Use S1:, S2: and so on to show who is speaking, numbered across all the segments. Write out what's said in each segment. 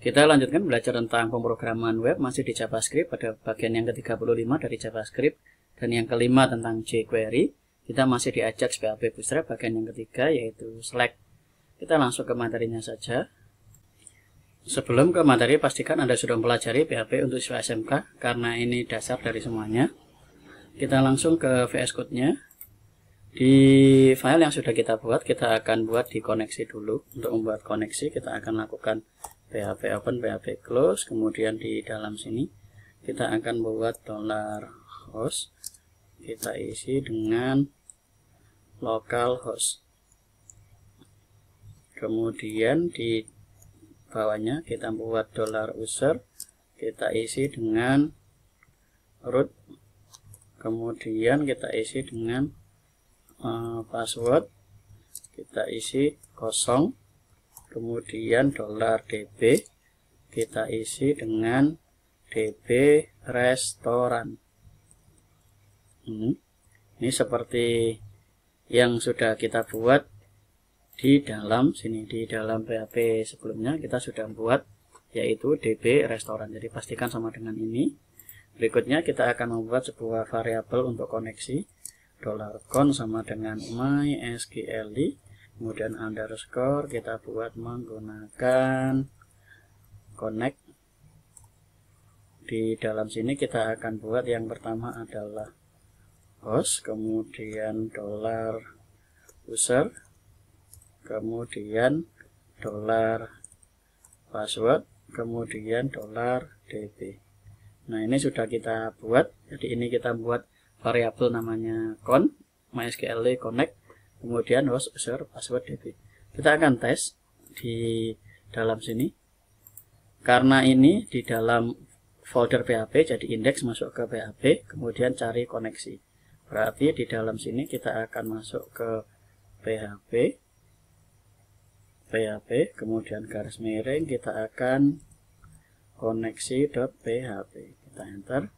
S1: Kita lanjutkan belajar tentang pemrograman web masih di JavaScript pada bagian yang ke-35 dari JavaScript dan yang kelima tentang jQuery. Kita masih di Ajax PHP Bootstrap bagian yang ketiga yaitu Select. Kita langsung ke materinya saja. Sebelum ke materi, pastikan Anda sudah mempelajari PHP untuk siswa SMK karena ini dasar dari semuanya. Kita langsung ke VS Code-nya. Di file yang sudah kita buat, kita akan buat di koneksi dulu. Untuk membuat koneksi, kita akan lakukan PHP open, PHP close. Kemudian di dalam sini kita akan membuat $host. Kita isi dengan localhost. Kemudian di bawahnya kita membuat $user. Kita isi dengan root. Kemudian kita isi dengan password. Kita isi kosong. Kemudian $db kita isi dengan db restoran. Ini seperti yang sudah kita buat di dalam sini, di dalam PHP sebelumnya kita sudah buat yaitu db restoran. Jadi pastikan sama dengan ini. Berikutnya kita akan membuat sebuah variabel untuk koneksi. $con sama dengan mysql. Kemudian underscore kita buat menggunakan connect. Di dalam sini kita akan buat yang pertama adalah host, kemudian $user, kemudian $password, kemudian $db. Nah, ini sudah kita buat. Jadi ini kita buat variabel namanya con mysql connect, kemudian host, user, password, db. Kita akan tes di dalam sini. Karena ini di dalam folder PHP, jadi indeks masuk ke PHP, kemudian cari koneksi. Berarti di dalam sini kita akan masuk ke PHP, kemudian garis miring, kita akan koneksi.php. Kita enter.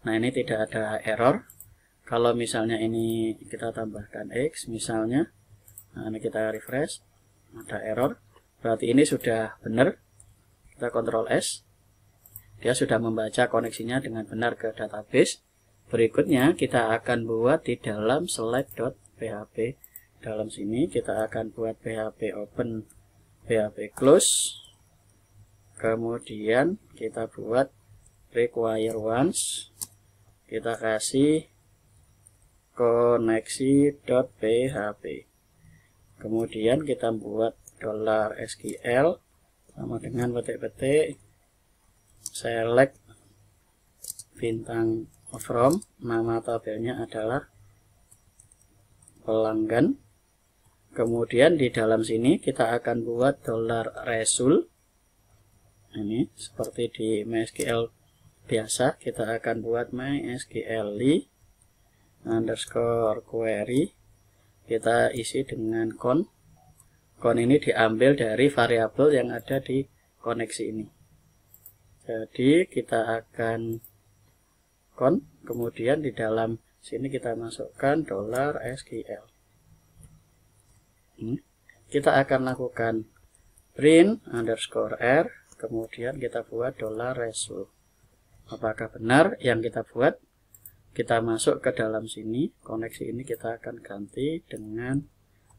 S1: Nah, ini tidak ada error. Kalau misalnya ini kita tambahkan X misalnya, nah ini kita refresh, ada error, berarti ini sudah benar. Kita Ctrl S, dia sudah membaca koneksinya dengan benar ke database. Berikutnya kita akan buat di dalam select.php. Dalam sini kita akan buat PHP open, PHP close, kemudian kita buat require once, kita kasih koneksi.php. Kemudian kita buat $sql sama dengan petik-petik select bintang from, nama tabelnya adalah pelanggan. Kemudian di dalam sini kita akan buat $result. Ini seperti di MySQL biasa, kita akan buat MySQL underscore query, kita isi dengan con ini diambil dari variabel yang ada di koneksi ini. Jadi kita akan con, kemudian di dalam sini kita masukkan $sql. Kita akan lakukan print underscore r, kemudian kita buat $result. Apakah benar yang kita buat? Kita masuk ke dalam sini, koneksi ini kita akan ganti dengan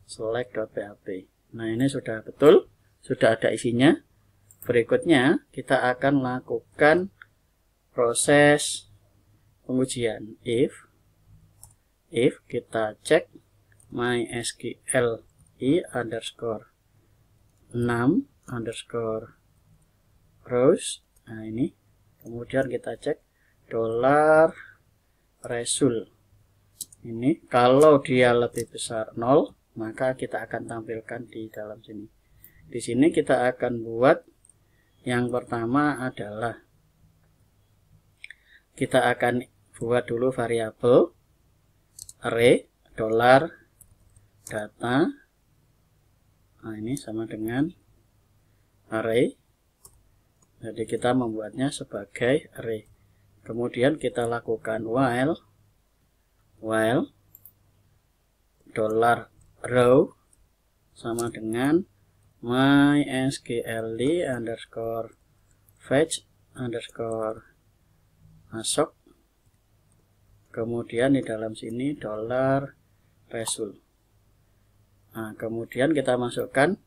S1: select.php. Nah, ini sudah betul, sudah ada isinya. Berikutnya kita akan lakukan proses pengujian. If kita cek mysql underscore num underscore rows. Nah, ini kemudian kita cek $result. Ini kalau dia lebih besar 0, maka kita akan tampilkan di dalam sini. Di sini kita akan buat yang pertama adalah kita akan buat dulu variabel array $data. Nah, ini sama dengan array. Jadi kita membuatnya sebagai array. Kemudian kita lakukan while $row sama dengan mysql underscore fetch underscore masuk, kemudian di dalam sini $result. Nah, kemudian kita masukkan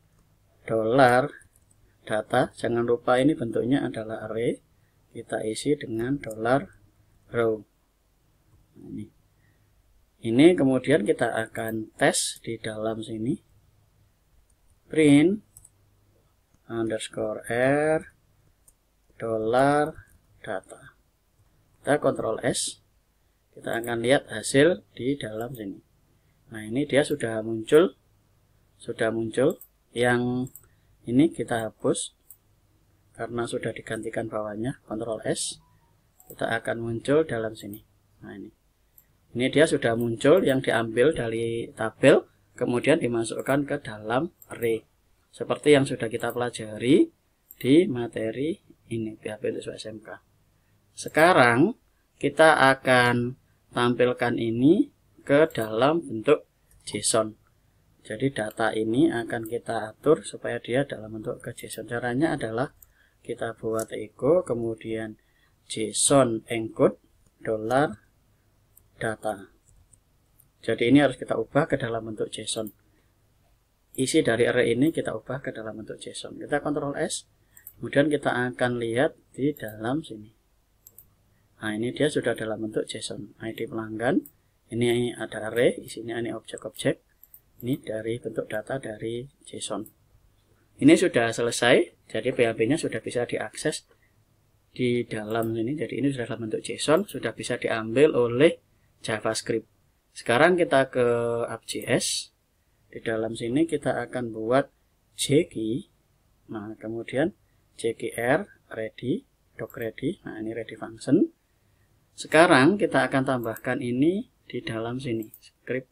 S1: $data. Jangan lupa ini bentuknya adalah array, kita isi dengan $row. Ini kemudian kita akan tes di dalam sini, print underscore r $data. Kita Ctrl S, kita akan lihat hasil di dalam sini. Nah, ini dia sudah muncul. Yang ini kita hapus karena sudah digantikan bawahnya. Ctrl S, kita akan muncul dalam sini. Nah, ini dia sudah muncul yang diambil dari tabel, kemudian dimasukkan ke dalam array, seperti yang sudah kita pelajari di materi ini, PHP untuk SMK. Sekarang kita akan tampilkan ini ke dalam bentuk JSON. Jadi data ini akan kita atur supaya dia dalam bentuk ke JSON. Caranya adalah kita buat echo, kemudian JSON encode $data. Jadi ini harus kita ubah ke dalam bentuk JSON. Isi dari array ini kita ubah ke dalam bentuk JSON. Kita Ctrl S, kemudian kita akan lihat di dalam sini. Nah, ini dia sudah dalam bentuk JSON. ID pelanggan, ini ada array, isinya ini objek-objek. Ini dari bentuk data dari JSON. Ini sudah selesai, jadi PHP-nya sudah bisa diakses di dalam sini. Jadi ini sudah dalam bentuk JSON, sudah bisa diambil oleh JavaScript. Sekarang kita ke app.js. Di dalam sini kita akan buat jkey. Nah, kemudian jkr ready, doc ready. Nah, ini ready function. Sekarang kita akan tambahkan ini di dalam sini. Script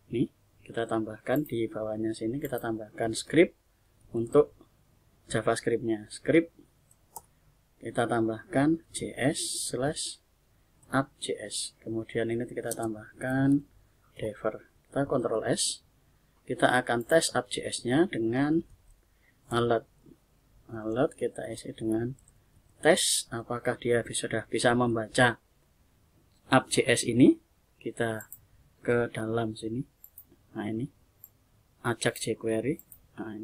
S1: ini kita tambahkan di bawahnya sini, kita tambahkan script untuk JavaScript-nya. Script kita tambahkan js/app.js. Kemudian ini kita tambahkan diver. Kita Ctrl S. Kita akan tes app.js-nya dengan alert. Alert kita isi dengan tes apakah dia sudah bisa membaca app.js ini. Kita ke dalam sini. Nah, ini ajak jQuery. Nah,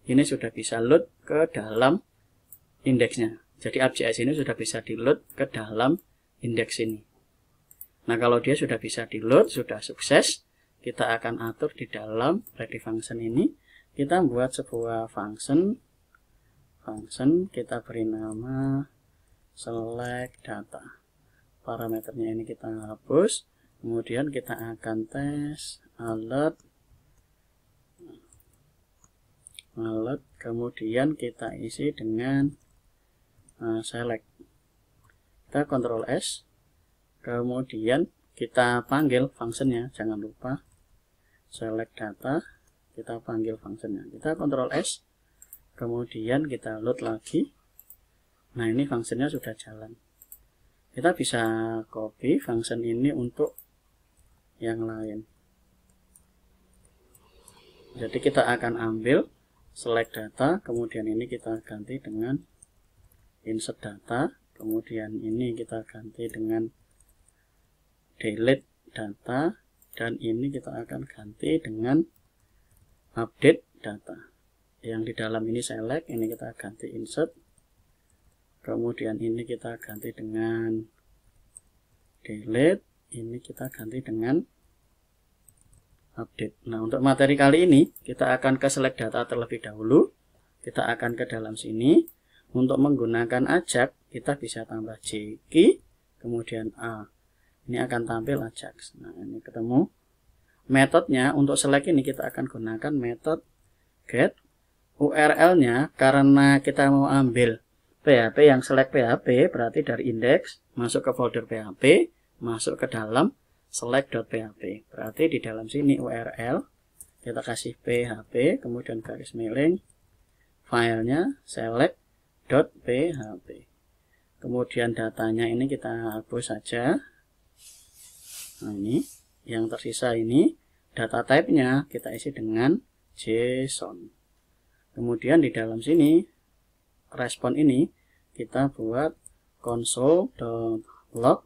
S1: ini sudah bisa load ke dalam indeksnya. Jadi app.js ini sudah bisa di load ke dalam indeks ini. Nah, kalau dia sudah bisa di load, sudah sukses, kita akan atur di dalam ready function ini. Kita buat sebuah function kita beri nama select data. Parameternya ini kita hapus, kemudian kita akan tes alert, kemudian kita isi dengan select. Kita Ctrl S, kemudian kita panggil fungsinya, jangan lupa select data, kita panggil fungsinya. Kita Ctrl S, kemudian kita load lagi. Nah, ini fungsinya sudah jalan. Kita bisa copy function ini untuk yang lain. Jadi kita akan ambil select data, kemudian ini kita ganti dengan insert data, kemudian ini kita ganti dengan delete data, dan ini kita akan ganti dengan update data. Yang di dalam ini select, ini kita ganti insert, kemudian ini kita ganti dengan delete, ini kita ganti dengan update. Nah, untuk materi kali ini kita akan ke select data terlebih dahulu. Kita akan ke dalam sini. Untuk menggunakan ajak, kita bisa tambah jkey, kemudian a. Ini akan tampil ajak. Nah, ini ketemu. Metodenya untuk select ini kita akan gunakan metode get. URL-nya karena kita mau ambil PHP yang select PHP, berarti dari indeks masuk ke folder PHP, masuk ke dalam select.php. Berarti di dalam sini URL kita kasih PHP, kemudian garis miring, filenya select.php. Kemudian datanya ini kita hapus saja. Nah, ini yang tersisa ini data type-nya kita isi dengan JSON. Kemudian di dalam sini respon ini kita buat console.log,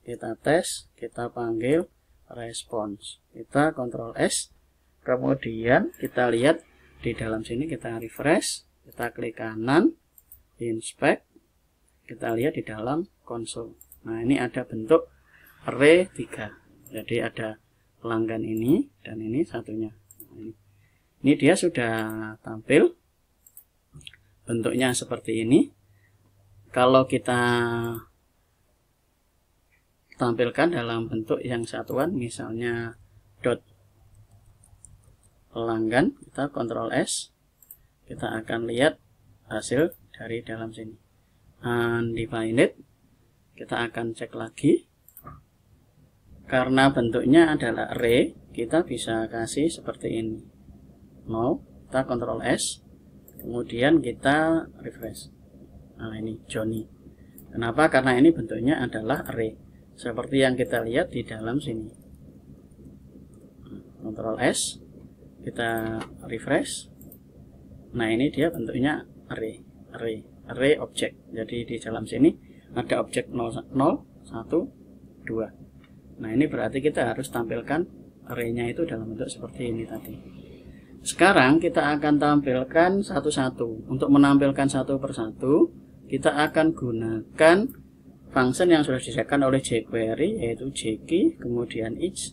S1: kita tes, kita panggil response, kita Ctrl S, kemudian kita lihat di dalam sini, kita refresh, kita klik kanan, inspect, kita lihat di dalam konsol. Nah, ini ada bentuk array 3. Jadi ada pelanggan ini dan ini satunya. Ini dia sudah tampil bentuknya seperti ini. Kalau kita tampilkan dalam bentuk yang satuan, misalnya dot pelanggan, kita Ctrl S, kita akan lihat hasil dari dalam sini. Undefined, kita akan cek lagi. Karena bentuknya adalah array, kita bisa kasih seperti ini. No, kita Ctrl S, kemudian kita refresh. Nah, ini Johnny. Kenapa? Karena ini bentuknya adalah array, seperti yang kita lihat di dalam sini. Ctrl S, kita refresh. Nah, ini dia bentuknya array object. Jadi di dalam sini ada objek 0, 1, 2. Nah, ini berarti kita harus tampilkan array-nya itu dalam bentuk seperti ini tadi. Sekarang kita akan tampilkan satu-satu. Untuk menampilkan satu persatu, kita akan gunakan function yang sudah disediakan oleh jQuery, yaitu jkey, kemudian each.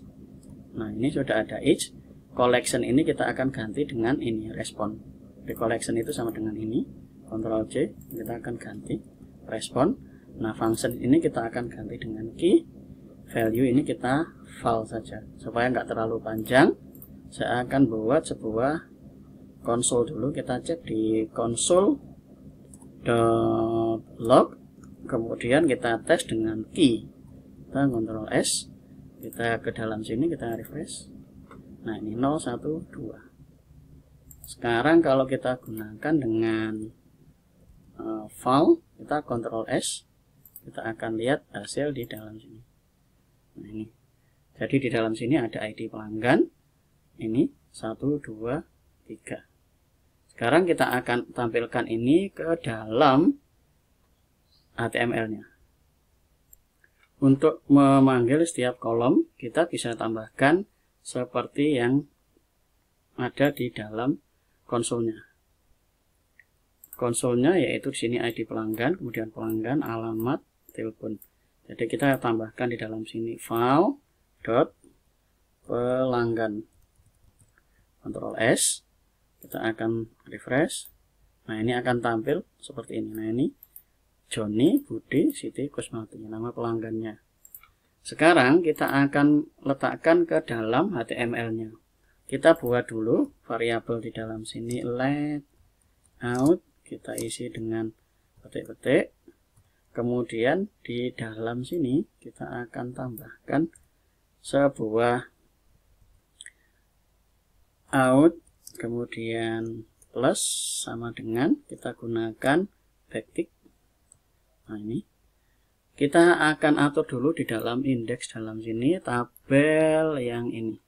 S1: Nah, ini sudah ada each. Collection ini kita akan ganti dengan ini, respon. Di collection itu sama dengan ini, Ctrl C, kita akan ganti respon. Nah, function ini kita akan ganti dengan key. Value ini kita val saja. Supaya nggak terlalu panjang, saya akan buat sebuah konsol dulu. Kita cek di console.log, kemudian kita tes dengan key. Kita Ctrl S, kita ke dalam sini, kita refresh. Nah, ini 0, 1, 2. Sekarang kalau kita gunakan dengan val, kita Ctrl S, kita akan lihat hasil di dalam sini. Nah, ini. Jadi di dalam sini ada ID pelanggan. Ini 1, 2, 3. Sekarang kita akan tampilkan ini ke dalam HTML-nya. Untuk memanggil setiap kolom, kita bisa tambahkan seperti yang ada di dalam konsolnya. Konsolnya yaitu di sini ID pelanggan, kemudian pelanggan, alamat, telepon. Jadi kita tambahkan di dalam sini file dot pelanggan. Ctrl S, kita akan refresh. Nah, ini akan tampil seperti ini. Nah, ini Johnny, Budi, Siti, Kusmati, nama pelanggannya. Sekarang kita akan letakkan ke dalam HTML-nya. Kita buat dulu variabel di dalam sini let out, kita isi dengan petik-petik. Kemudian di dalam sini kita akan tambahkan sebuah out, kemudian plus sama dengan kita gunakan backtick. Nah, ini kita akan atur dulu di dalam indeks dalam sini, tabel yang ini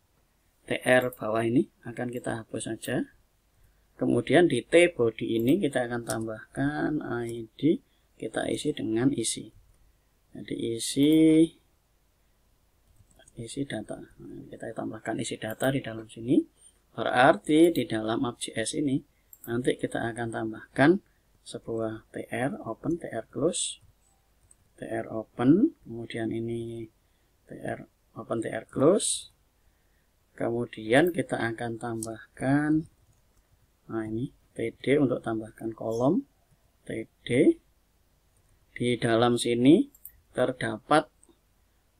S1: tr bawah ini akan kita hapus saja. Kemudian di t body ini kita akan tambahkan id, kita isi dengan isi. Jadi isi data. Nah, kita tambahkan isi data di dalam sini. Berarti di dalam app.js ini nanti kita akan tambahkan sebuah tr open, tr close, tr open, kemudian ini tr open, tr close. Kemudian kita akan tambahkan, nah ini td untuk tambahkan kolom, td. Di dalam sini terdapat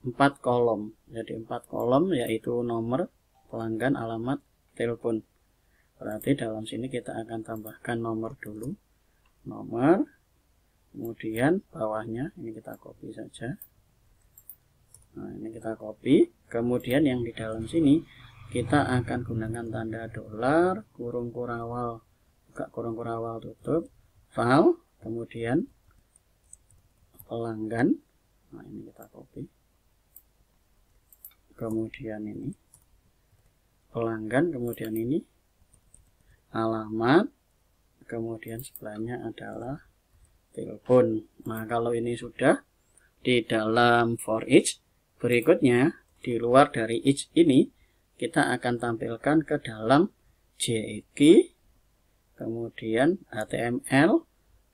S1: 4 kolom. Jadi 4 kolom yaitu nomor, pelanggan, alamat, telepon. Berarti dalam sini kita akan tambahkan nomor dulu. Nomor, kemudian bawahnya ini kita copy saja. Nah, ini kita copy. Kemudian yang di dalam sini kita akan gunakan tanda dolar, kurung kurawal, buka kurung kurawal, tutup, file, kemudian pelanggan. Nah, ini kita copy. Kemudian ini pelanggan, kemudian ini alamat, kemudian sebelahnya adalah telepon. Nah, kalau ini sudah di dalam for each, berikutnya di luar dari each ini kita akan tampilkan ke dalam JEK, kemudian HTML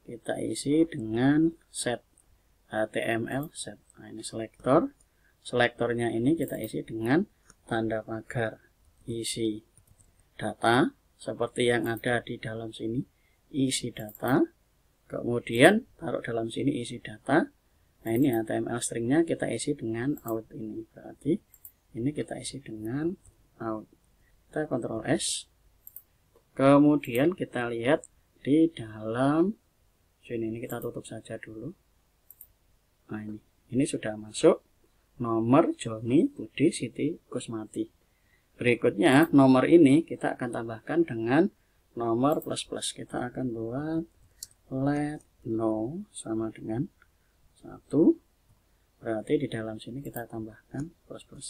S1: kita isi dengan set HTML set. Nah, ini selektor. Selektornya ini kita isi dengan tanda pagar isi data seperti yang ada di dalam sini, isi data. Kemudian taruh dalam sini isi data. Nah, ini HTML stringnya kita isi dengan out ini. Berarti ini kita isi dengan out. Kita Ctrl S. Kemudian kita lihat di dalam sini, ini kita tutup saja dulu. Nah, ini sudah masuk nomor Joni, Budi, Siti, Kusmati. Berikutnya nomor ini kita akan tambahkan dengan nomor plus plus. Kita akan buat let no sama dengan 1. Berarti di dalam sini kita tambahkan plus plus.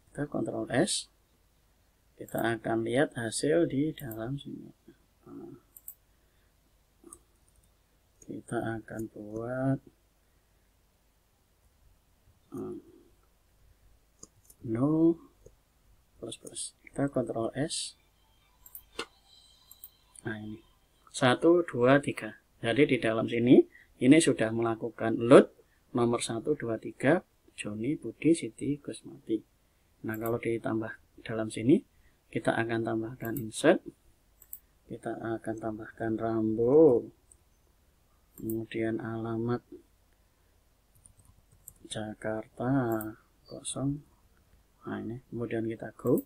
S1: Kita Ctrl S. Kita akan lihat hasil di dalam sini. Nah, kita akan buat no plus plus. Kita Ctrl S. Nah, ini 1, 2, 3. Jadi di dalam sini ini sudah melakukan load nomor 1, 2, 3 Joni, Budi, Siti, Kusmati. Nah, kalau ditambah dalam sini kita akan tambahkan insert, kita akan tambahkan Rambo, kemudian alamat Jakarta 0. Nah, ini kemudian kita go.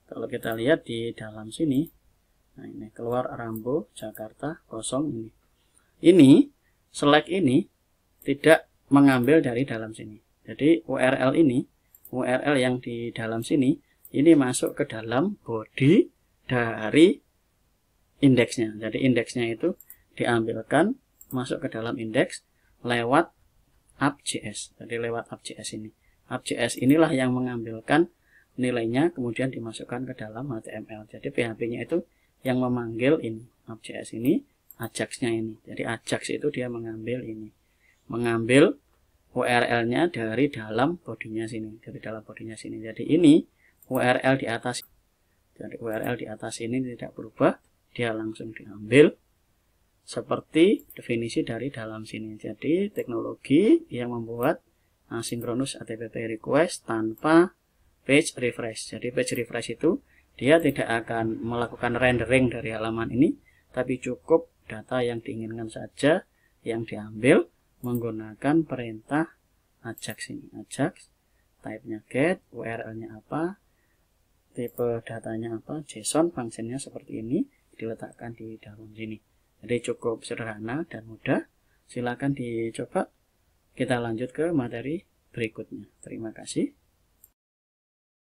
S1: Kalau kita lihat di dalam sini, nah ini keluar Rambo Jakarta 0 ini. Ini select ini tidak mengambil dari dalam sini. Jadi URL ini, URL yang di dalam sini ini masuk ke dalam body dari indeksnya. Jadi indeksnya itu diambilkan masuk ke dalam indeks lewat app.js. Jadi lewat app.js ini. App.js inilah yang mengambilkan nilainya kemudian dimasukkan ke dalam HTML. Jadi PHP-nya itu yang memanggil ini. App.js ini, Ajax-nya ini. Jadi Ajax itu dia mengambil ini. Mengambil URL-nya dari dalam bodinya sini. Dari dalam bodinya sini. Jadi ini URL di atas. Jadi URL di atas ini tidak berubah. Dia langsung diambil seperti definisi dari dalam sini. Jadi teknologi yang membuat asynchronous HTTP request tanpa page refresh. Jadi page refresh itu dia tidak akan melakukan rendering dari halaman ini, tapi cukup data yang diinginkan saja yang diambil menggunakan perintah Ajax ini. Ajax, type-nya get, URL-nya apa, tipe datanya apa, JSON, fungsinya seperti ini, diletakkan di dalam sini. Jadi cukup sederhana dan mudah. Silakan dicoba. Kita lanjut ke materi berikutnya. Terima kasih.